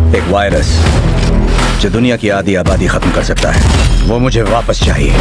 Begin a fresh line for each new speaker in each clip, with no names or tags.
एक वायरस जो दुनिया की आधी आबादी खत्म कर सकता है, वो मुझे वापस चाहिए।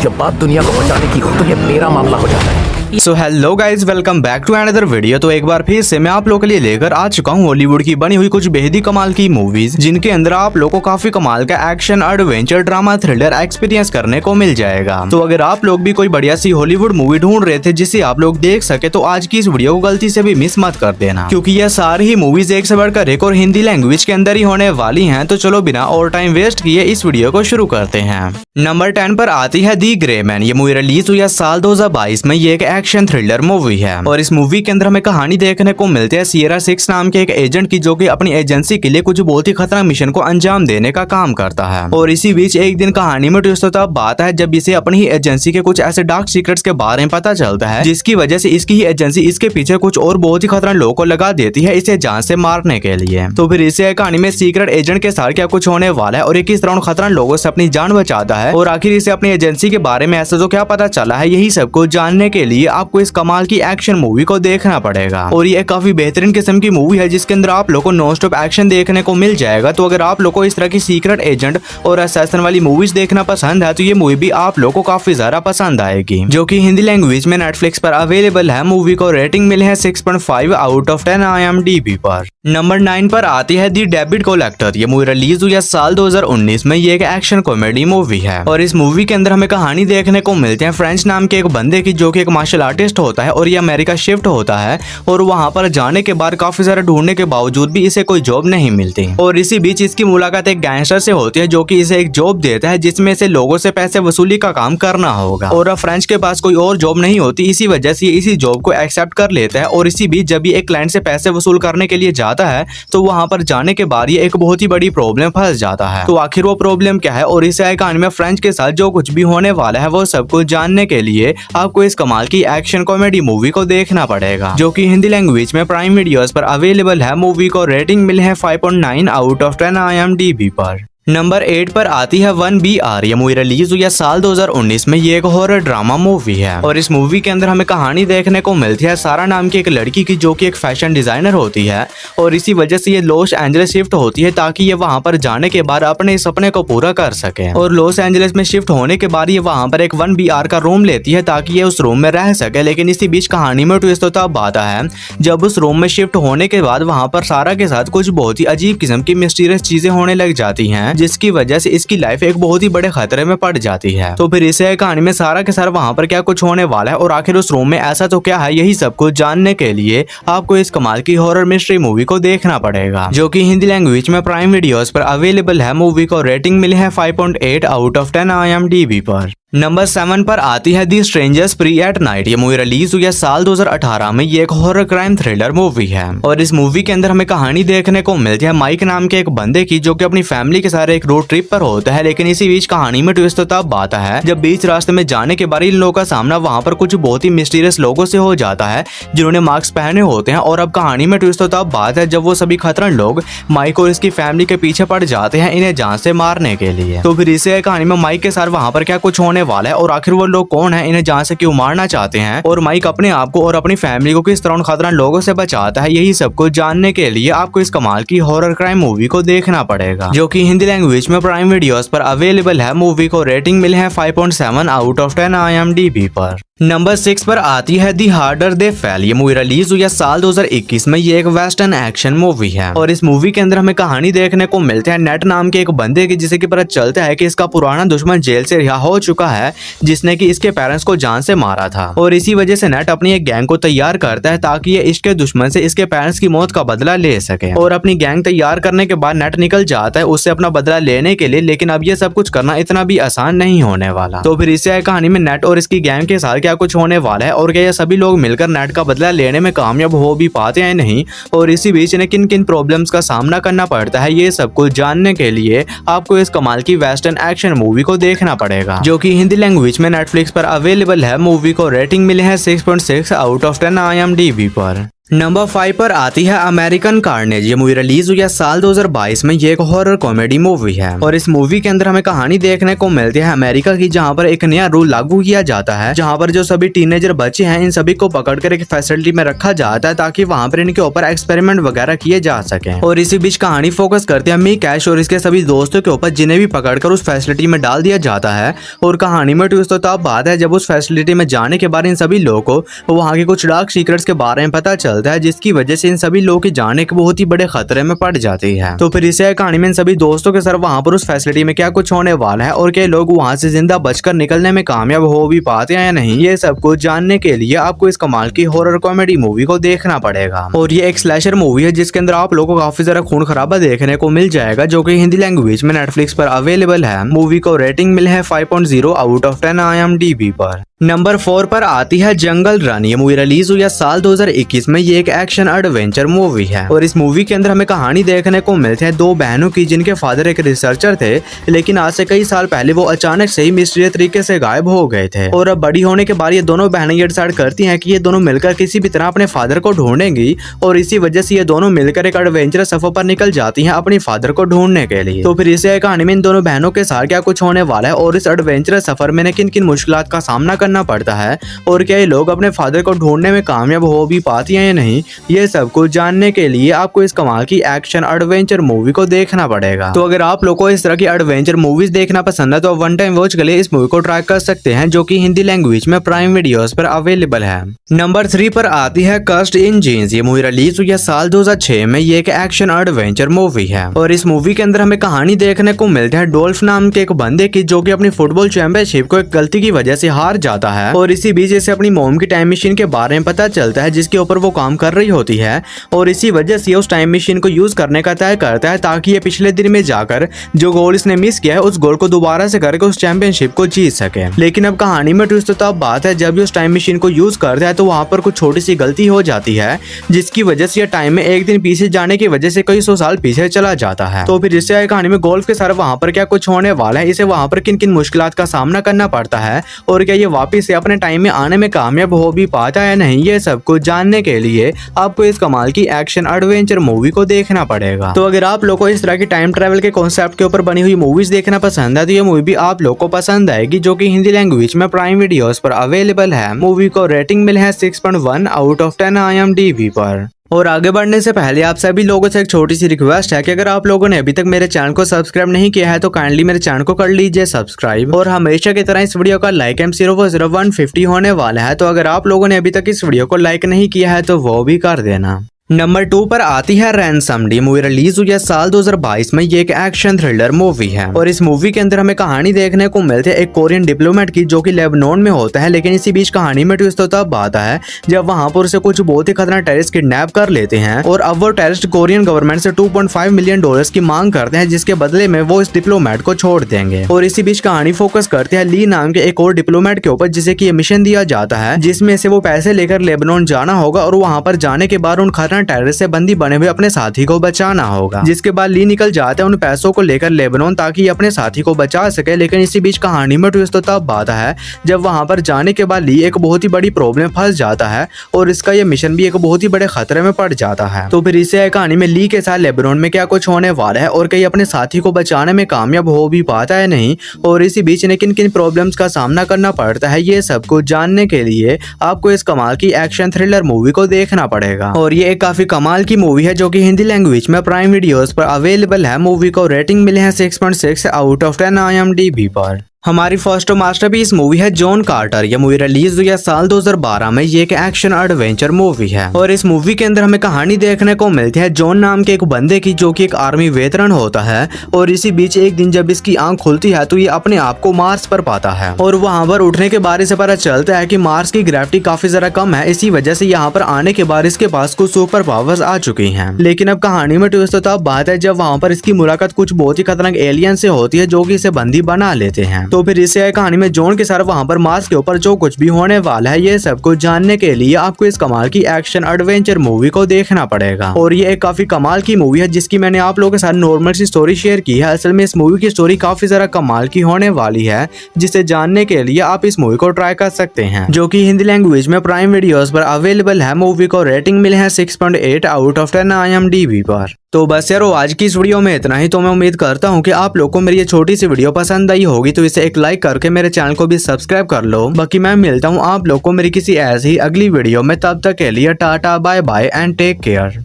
जब बात दुनिया को बचाने की हो तो ये मेरा मामला हो जाता है।
So hello guys, welcome back to another video. तो एक बार फिर से मैं आप लोगों के लिए लेकर आ चुका हूँ हॉलीवुड की बनी हुई कुछ बेहद ही कमाल की मूवीज, जिनके अंदर आप लोगों को काफी कमाल का action, adventure, drama, thriller experience करने को मिल जाएगा। तो अगर आप लोग भी कोई बढ़िया सी हॉलीवुड मूवी ढूंढ रहे थे जिसे आप लोग देख सके, तो आज की इस वीडियो को गलती से भी मिस मत कर देना, क्योंकि यह सारी ही मूवीज एक से बढ़कर एक और हिंदी लैंग्वेज के अंदर ही होने वाली है। तो चलो बिना और टाइम वेस्ट किए इस वीडियो को शुरू करते हैं। नंबर 10 पर आती है दी ग्रे मैन। ये मूवी रिलीज हुई है साल 2022 में। ये एक एक्शन थ्रिलर मूवी है और इस मूवी के अंदर हमें कहानी देखने को मिलती है सियरा 6 नाम के एक एजेंट की, जो कि अपनी एजेंसी के लिए कुछ बहुत ही खतरनाक मिशन को अंजाम देने का काम करता है। और इसी बीच एक दिन कहानी में ट्विस्ट होता बात है जब इसे अपनी ही एजेंसी के कुछ ऐसे डार्क सीक्रेट्स के बारे में पता चलता है, जिसकी वजह से इसकी ही एजेंसी इसके पीछे कुछ और बहुत ही खतरनाक लोगों को लगा देती है इसे जान से मारने के लिए। तो फिर इसे कहानी में सीक्रेट एजेंट के साथ क्या कुछ होने वाला है और किस तरह खतरनाक लोगों से अपनी जान बचाता है, और आखिर इसे अपनी एजेंसी के बारे में ऐसा तो क्या पता चला है, यही सब कुछ जानने के लिए आपको इस कमाल की एक्शन मूवी को देखना पड़ेगा। और ये काफी बेहतरीन किस्म की मूवी है जिसके अंदर आप लोगों को नॉन स्टॉप एक्शन देखने को मिल जाएगा। तो अगर आप लोगों को इस तरह की सीक्रेट एजेंट और असैसिन वाली मूवीज देखना पसंद है तो ये मूवी भी आप लोगों को काफी ज्यादा पसंद आएगी, जो कि हिंदी लैंग्वेज में नेटफ्लिक्स पर अवेलेबल है। मूवी को रेटिंग मिले है 6.5 आउट ऑफ 10 IMDb पर। नंबर 9 पर आती है दी डेबिट कलेक्टर। ये मूवी रिलीज हुई है साल 2019 में। ये एक एक्शन कॉमेडी मूवी है और इस मूवी के अंदर हमें कहानी देखने को मिलती है फ्रेंच नाम के एक बंदे की, जो कि एक मार्शल आर्टिस्ट होता है और ये अमेरिका शिफ्ट होता है। और वहां पर जाने के बाद काफी सारे ढूंढने के बावजूद भी इसे कोई जॉब नहीं मिलती। और इसी बीच इसकी मुलाकात एक गैंगस्टर से होती है, जो कि इसे एक जॉब देता है जिसमें से लोगों से पैसे वसूली का काम करना होगा। और अब फ्रेंच के पास कोई और जॉब नहीं होती, इसी वजह से इसी जॉब को एक्सेप्ट कर लेता है। और इसी बीच जब ये एक क्लाइंट से पैसे वसूल करने के लिए जाता है तो वहां पर जाने के बाद ये एक बहुत ही बड़ी प्रॉब्लम फंस जाता है। तो आखिर वो प्रॉब्लम क्या है और इसे कहानी में फ्रेंच के साथ जो कुछ भी होने वाला है वो सब कुछ जानने के लिए आपको इस कमाल की एक्शन कॉमेडी मूवी को देखना पड़ेगा, जो कि हिंदी लैंग्वेज में प्राइम वीडियोस पर अवेलेबल है। मूवी को रेटिंग मिले है 5.9 आउट ऑफ 10 IMDb पर। नंबर 8 पर आती है 1BR। ये मूवी रिलीज हुई है साल 2019 में। ये एक हॉरर ड्रामा मूवी है और इस मूवी के अंदर हमें कहानी देखने को मिलती है सारा नाम की एक लड़की की, जो कि एक फैशन डिजाइनर होती है। और इसी वजह से ये लॉस एंजलिस शिफ्ट होती है ताकि ये वहां पर जाने के बाद अपने सपने को पूरा कर सके। और लॉस एंजलिस में शिफ्ट होने के बाद ये वहां पर एक 1BR का रूम लेती है ताकि ये उस रूम में रह सके। लेकिन इसी बीच कहानी में ट्विस्ट होता बात है जब उस रूम में शिफ्ट होने के बाद वहां पर सारा के साथ कुछ बहुत ही अजीब किस्म की मिस्टीरियस चीजें होने लग जाती हैं, जिसकी वजह से इसकी लाइफ एक बहुत ही बड़े खतरे में पड़ जाती है। तो फिर इसे कहानी में सारा के सारा वहां पर क्या कुछ होने वाला है और आखिर उस रूम में ऐसा तो क्या है, यही सब कुछ जानने के लिए आपको इस कमाल की हॉरर मिस्ट्री मूवी को देखना पड़ेगा, जो कि हिंदी लैंग्वेज में प्राइम वीडियोस पर अवेलेबल है। मूवी को रेटिंग मिली है 5.8 आउट ऑफ 10 IMDb पर। नंबर 7 पर आती है दी स्ट्रेंजर्स प्री एट नाइट। ये मूवी रिलीज हुई है साल 2018 में। ये एक हॉरर क्राइम थ्रिलर मूवी है और इस मूवी के अंदर हमें कहानी देखने को मिलती है माइक नाम के एक बंदे की, जो कि अपनी फैमिली के साथ एक रोड ट्रिप पर होता है। लेकिन इसी बीच कहानी में ट्विस्ट तब आता है जब बीच रास्ते में जाने के बाद इन लोगों का सामना वहां पर कुछ बहुत ही मिस्टीरियस लोगों से हो जाता है, जिन्होंने मास्क पहने होते हैं। और अब कहानी में ट्विस्ट तब बात है जब वो सभी खतरनाक लोग माइक और इसकी फैमिली के पीछे पड़ जाते हैं इन्हें जान से मारने के लिए। तो फिर इसे कहानी में माइक के साथ वहां पर क्या कुछ होने वाला है और आखिर वो लोग कौन है, इन्हें जान से क्यों मारना चाहते हैं, और माइक अपने आप को और अपनी फैमिली को किस तरह खतरनाक लोगों से बचाता है, यही सब कुछ जानने के लिए आपको इस कमाल की हॉरर क्राइम मूवी को देखना पड़ेगा, जो कि हिंदी लैंग्वेज में प्राइम वीडियोस पर अवेलेबल है। मूवी को रेटिंग मिले है 5.7 आउट ऑफ 10 IMDb पर। नंबर 6 पर आती है दी हार्डर दे फेल। ये मूवी रिलीज हुई है साल 2021 में। ये एक वेस्टर्न एक्शन मूवी है और इस मूवी के अंदर हमें कहानी देखने को मिलती है नेट नाम के एक बंदे की, जिसे कि पता चलता है कि इसका पुराना दुश्मन जेल से रिहा हो चुका है, जिसने कि इसके पेरेंट्स को जान से मारा था। और इसी वजह से नेट अपनी एक गैंग को तैयार करता है ताकि ये इसके दुश्मन से इसके पेरेंट्स की मौत का बदला ले सके। और अपनी गैंग तैयार करने के बाद नेट निकल जाता है उससे अपना बदला लेने के लिए, लेकिन अब ये सब कुछ करना इतना भी आसान नहीं होने वाला। तो फिर इसे कहानी में नेट और इसकी गैंग के साथ क्या कुछ होने वाला है और क्या ये सभी लोग मिलकर नेट का बदला लेने में कामयाब हो भी पाते हैं नहीं, और इसी बीच इन्हें किन किन प्रॉब्लम्स का सामना करना पड़ता है, ये सब कुछ जानने के लिए आपको इस कमाल की वेस्टर्न एक्शन मूवी को देखना पड़ेगा, जो कि हिंदी लैंग्वेज में नेटफ्लिक्स पर अवेलेबल है। मूवी को रेटिंग मिले है 6.6 आउट ऑफ 10 IMDb पर। नंबर 5 पर आती है अमेरिकन कार्नेज। ये मूवी रिलीज हुई है साल 2022 में। ये एक हॉरर कॉमेडी मूवी है और इस मूवी के अंदर हमें कहानी देखने को मिलती है अमेरिका की, जहां पर एक नया रूल लागू किया जाता है, जहां पर जो सभी टीनेजर बच्चे हैं इन सभी को पकड़कर एक फैसिलिटी में रखा जाता है ताकि वहां पर इनके ऊपर एक्सपेरिमेंट वगैरह किए जा सके। और इसी बीच कहानी फोकस करती है मी कैश और इसके सभी दोस्तों के ऊपर, जिन्हें भी पकड़कर उस फैसिलिटी में डाल दिया जाता है। और कहानी में ट्विस्ट तो तब बात है जब उस फैसिलिटी में जाने के बाद इन सभी लोगों को वहाँ के कुछ डार्क सीक्रेट्स के बारे में पता चलता है, जिसकी वजह से इन सभी लोगों के जाने के बहुत ही बड़े खतरे में पड़ जाती है। तो फिर इसे कहानी में इन सभी दोस्तों के साथ वहाँ पर उस फैसिलिटी में क्या कुछ होने वाला है और क्या लोग वहाँ से जिंदा बचकर निकलने में कामयाब हो भी पाते हैं या नहीं, ये सब कुछ जानने के लिए आपको इस कमाल की हॉरर कॉमेडी मूवी को देखना पड़ेगा। और ये एक स्लैशर मूवी है जिसके अंदर आप लोगों को काफी ज्यादा खून खराबा देखने को मिल जाएगा, जो कि हिंदी लैंग्वेज में नेटफ्लिक्स पर अवेलेबल है। मूवी को रेटिंग मिली है 5.0 आउट ऑफ 10 IMDb पर। नंबर 4 पर आती है जंगल रन। ये मूवी रिलीज हुई है साल 2021 में। ये एक एक्शन एडवेंचर मूवी है और इस मूवी के अंदर हमें कहानी देखने को मिलती है दो बहनों की, जिनके फादर एक रिसर्चर थे, लेकिन आज से कई साल पहले वो अचानक से ही मिस्टीरियस तरीके से गायब हो गए थे। और अब बड़ी होने के बाद ये दोनों बहनें ये डिसाइड करती हैं कि ये दोनों मिलकर किसी भी तरह अपने फादर को ढूंढेंगी और इसी वजह से ये दोनों मिलकर एक एडवेंचरस सफर पर निकल जाती हैं अपने फादर को ढूंढने के लिए। तो फिर इसे कहानी में इन दोनों बहनों के साथ क्या कुछ होने वाला है और इस एडवेंचरस सफर में किन किन मुश्किलात का सामना करना पड़ता है और क्या ये लोग अपने फादर को ढूंढने में कामयाब हो भी पाती हैं या नहीं, ये सब कुछ जानने के लिए आपको इस कमाल की एक्शन एडवेंचर मूवी को देखना पड़ेगा। तो अगर आप लोगों को इस तरह की एडवेंचर मूवीज देखना पसंद है तो वन टाइम वॉच के लिए इस मूवी को ट्राई कर सकते हैं, जो कि हिंदी लैंग्वेज में प्राइम वीडियोस पर अवेलेबल है। नंबर 3 पर आती है कस्ट इन जीन्स। ये मूवी रिलीज हुई है साल 2006 में। ये एक एक्शन एडवेंचर मूवी है और इस मूवी के अंदर हमें कहानी देखने को मिलती है डोल्फ नाम के एक बंदे की, जो कि अपनी फुटबॉल चैंपियनशिप को एक गलती की वजह से हार जाता है और इसी बीच से अपनी मॉम की टाइम मशीन के बारे में पता चलता है, जिसके ऊपर वो काम कर रही होती है और इसी वजह से उस टाइम मशीन को यूज करने का तय करता है ताकि ये पिछले दिन में जाकर जो गोल इसने मिस किया है उस गोल को दोबारा से करके उस चैंपियनशिप को जीत सके। लेकिन अब कहानी में ट्विस्ट तो तब बात है जब ये उस टाइम मशीन को यूज करता है तो वहां पर कुछ छोटी सी गलती हो जाती है, जिसकी वजह से ये टाइम में एक दिन पीछे जाने की वजह से कई 100 साल पीछे चला जाता है। तो फिर इससे कहानी में गोल्फ के साथ वहां पर क्या कुछ होने वाला है, इसे वहां पर किन किन मुश्किलात का सामना करना पड़ता है और क्या ये वापिस से अपने टाइम में आने में कामयाब हो भी पाता है नहीं, ये सब कुछ जानने के लिए आपको इस कमाल की एक्शन एडवेंचर मूवी को देखना पड़ेगा। तो अगर आप लोगों को इस तरह की टाइम ट्रैवल के कॉन्सेप्ट के ऊपर बनी हुई मूवीज देखना पसंद है तो ये मूवी भी आप लोगों को पसंद आएगी, जो कि हिंदी लैंग्वेज में प्राइम वीडियोस पर अवेलेबल है। मूवी को रेटिंग मिली है 6.1 आउट ऑफ 10 IMDb पर। और आगे बढ़ने से पहले आप सभी लोगों से एक छोटी सी रिक्वेस्ट है कि अगर आप लोगों ने अभी तक मेरे चैनल को सब्सक्राइब नहीं किया है तो काइंडली मेरे चैनल को कर लीजिए सब्सक्राइब। और हमेशा की तरह इस वीडियो का लाइक एम 00150 होने वाला है, तो अगर आप लोगों ने अभी तक इस वीडियो को लाइक नहीं किया है तो वो भी कर देना। नंबर 2 पर आती है रैनसम। मूवी रिलीज हुई है साल 2022 में। ये एक एक्शन थ्रिलर मूवी है और इस मूवी के अंदर हमें कहानी देखने को मिलती है एक कोरियन डिप्लोमेट की, जो कि लेबनान में होता है। लेकिन इसी बीच कहानी में ट्विस्ट तब आता है जब वहां पर उसे कुछ बहुत ही खतरनाक टेररिस्ट किडनैप कर लेते हैं और अब वो टेररिस्ट कोरियन गवर्नमेंट से $2.5 मिलियन की मांग करते हैं, जिसके बदले में वो इस डिप्लोमेट को छोड़ देंगे। और इसी बीच कहानी फोकस करती है ली नाम के एक और डिप्लोमेट के ऊपर, जिसे की मिशन दिया जाता है, जिसमें से वो पैसे लेकर लेबनान जाना होगा और वहां पर जाने के बाद उन टेररिस्ट से बंदी बने हुए अपने साथी को बचाना होगा। जिसके बाद ली निकल जाता है उन पैसों को लेकर लेबनान ताकि अपने साथी को बचा सके। लेकिन इसी बीच कहानी में ट्विस्ट तो तब आता है जब वहां पर जाने के बाद ली एक बहुत ही बड़ी प्रॉब्लम फंस जाता है और इसका ये मिशन भी एक बहुत ही बड़े खतरे में पड़ जाता है। तो फिर इसे कहानी में ली के साथ लेबनान में क्या कुछ होने वाला है और कहीं अपने साथी को बचाने में कामयाब हो भी पाता है नहीं, और इसी बीच ने किन किन प्रॉब्लम्स का सामना करना पड़ता है, ये सब कुछ जानने के लिए आपको इस कमाल की एक्शन थ्रिलर मूवी को देखना पड़ेगा। और ये एक काफी कमाल की मूवी है जो कि हिंदी लैंग्वेज में प्राइम वीडियोस पर अवेलेबल है। मूवी को रेटिंग मिले हैं 6.6 आउट ऑफ 10 IMDb पर। हमारी फर्स्ट मास्टरपीस मूवी है जॉन कार्टर। यह मूवी रिलीज हुई है साल 2012 में। ये एक एक्शन एडवेंचर मूवी है और इस मूवी के अंदर हमें कहानी देखने को मिलती है जॉन नाम के एक बंदे की, जो कि एक आर्मी वेतरन होता है। और इसी बीच एक दिन जब इसकी आंख खुलती है तो ये अपने आप को मार्स पर पाता है और वहां पर उठने के बाद से पता चलता है कि मार्स की ग्रेविटी काफी ज्यादा कम है। इसी वजह से यहाँ पर आने के बाद इसके पास कुछ सुपर पावर्स आ चुकी है। लेकिन अब कहानी में ट्विस्ट तब बात है जब वहां पर इसकी मुलाकात कुछ बहुत ही खतरनाक एलियन से होती है, जो कि इसे बंदी बना लेते हैं। तो फिर इस कहानी में जॉन के सर वहाँ पर मार्स के ऊपर जो कुछ भी होने वाला है ये सब कुछ जानने के लिए आपको इस कमाल की एक्शन एडवेंचर मूवी को देखना पड़ेगा। और ये एक काफी कमाल की मूवी है जिसकी मैंने आप लोगों के साथ नॉर्मल सी स्टोरी शेयर की है। असल में इस मूवी की स्टोरी काफी ज्यादा कमाल की होने वाली है, जिसे जानने के लिए आप इस मूवी को ट्राई कर सकते हैं, जो कि हिंदी लैंग्वेज में प्राइम वीडियोस पर अवेलेबल है। मूवी को रेटिंग मिले हैं 6.8 आउट ऑफ 10 IMDb पर। तो बस यारो आज की इस वीडियो में इतना ही। तो मैं उम्मीद करता हूँ कि आप लोग को मेरी ये छोटी सी वीडियो पसंद आई होगी, तो इसे एक लाइक करके मेरे चैनल को भी सब्सक्राइब कर लो। बाकी मैं मिलता हूँ आप लोग को मेरी किसी ऐसी अगली वीडियो में, तब तक के लिए tata bye bye and take care.